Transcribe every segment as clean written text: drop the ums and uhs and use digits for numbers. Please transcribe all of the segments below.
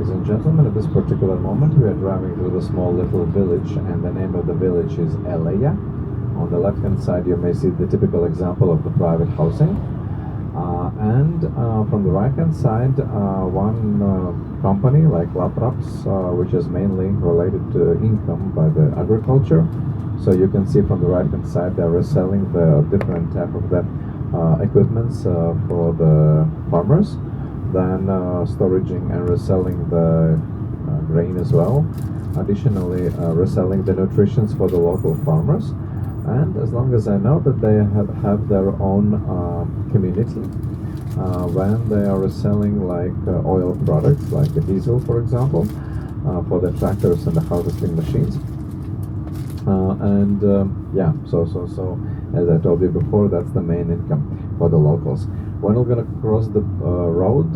ladies and gentlemen. At this particular moment, we are driving through the small little village, and the name of the village is Eleja. On the left-hand side, you may see the typical example of the private housing. And from the right-hand side, one company like Latvia, which is mainly related to income by the agriculture. So you can see from the right-hand side, they are reselling the different type of the equipments for the farmers. Then storaging and reselling the grain as well. Additionally, reselling the nutritions for the local farmers. And as long as I know that they have their own community, when they are reselling like oil products, like the diesel, for example, for the tractors and the harvesting machines. Yeah, so as I told you before, that's the main income for the locals. When we're gonna cross the road,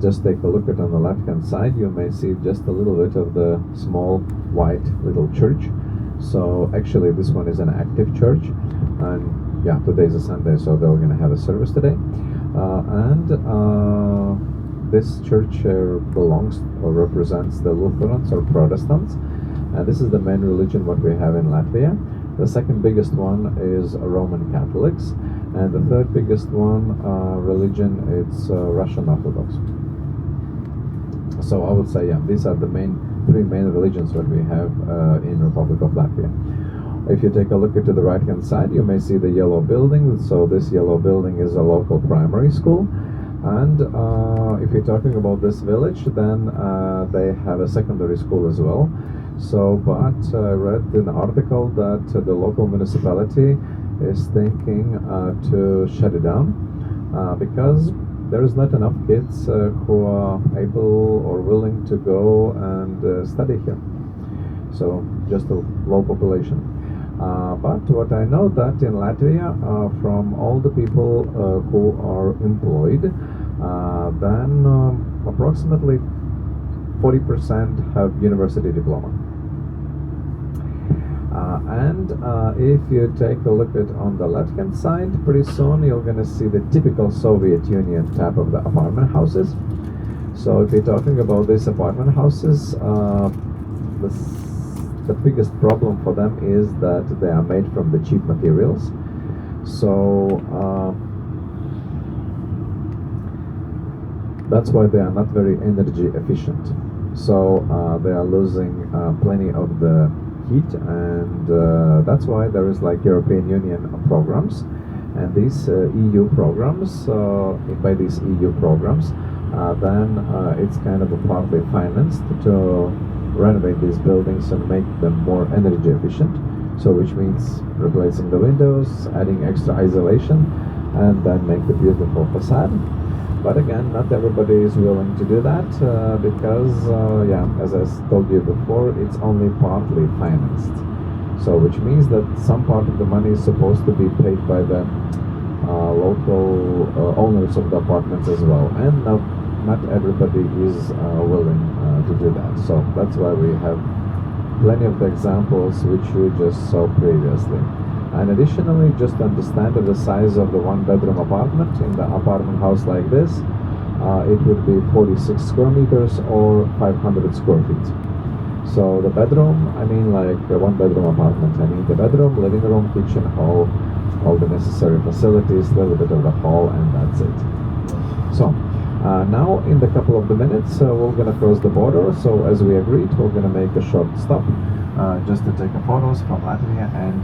just take a look at on the left-hand side. You may see just a little bit of the small white little church. So actually, this one is an active church, and yeah, today is a Sunday, so they're gonna have a service today. This church belongs or represents the Lutherans or Protestants. And this is the main religion what we have in Latvia. The second biggest one is Roman Catholics, and the third biggest one religion it's Russian Orthodox. So I would say, yeah, these are the three main religions that we have in Republic of Latvia. If you take a look at the right hand side, you may see the yellow building. So this yellow building is a local primary school. And if you're talking about this village, then they have a secondary school as well. So, but I read in an article that the local municipality is thinking to shut it down because there is not enough kids who are able or willing to go and study here. So, just a low population. But what I know that in Latvia, from all the people who are employed, then approximately 40% have university diploma. And if you take a look at on the left-hand side, pretty soon you're going to see the typical Soviet Union type of the apartment houses. So if you're talking about these apartment houses, the biggest problem for them is that they are made from the cheap materials. So that's why they are not very energy efficient. So they are losing plenty of the heat, and that's why there is like European Union programs, and these EU programs, by these EU programs, then it's kind of a partly financed to renovate these buildings and make them more energy efficient. So which means replacing the windows, adding extra isolation, and then make the beautiful facade. But again, not everybody is willing to do that because, yeah, as I told you before, it's only partly financed. So, which means that some part of the money is supposed to be paid by the local owners of the apartments as well, and not everybody is willing to do that. So that's why we have plenty of the examples which you just saw previously. And additionally, just to understand the size of the one-bedroom apartment in the apartment house like this, it would be 46 square meters or 500 square feet. So the bedroom, I mean like a one-bedroom apartment, I mean the bedroom, living room, kitchen, hall, all the necessary facilities, a little bit of the hall, and that's it. So now in the couple of the minutes, we're going to cross the border. So as we agreed, we're going to make a short stop just to take photos from Latvia and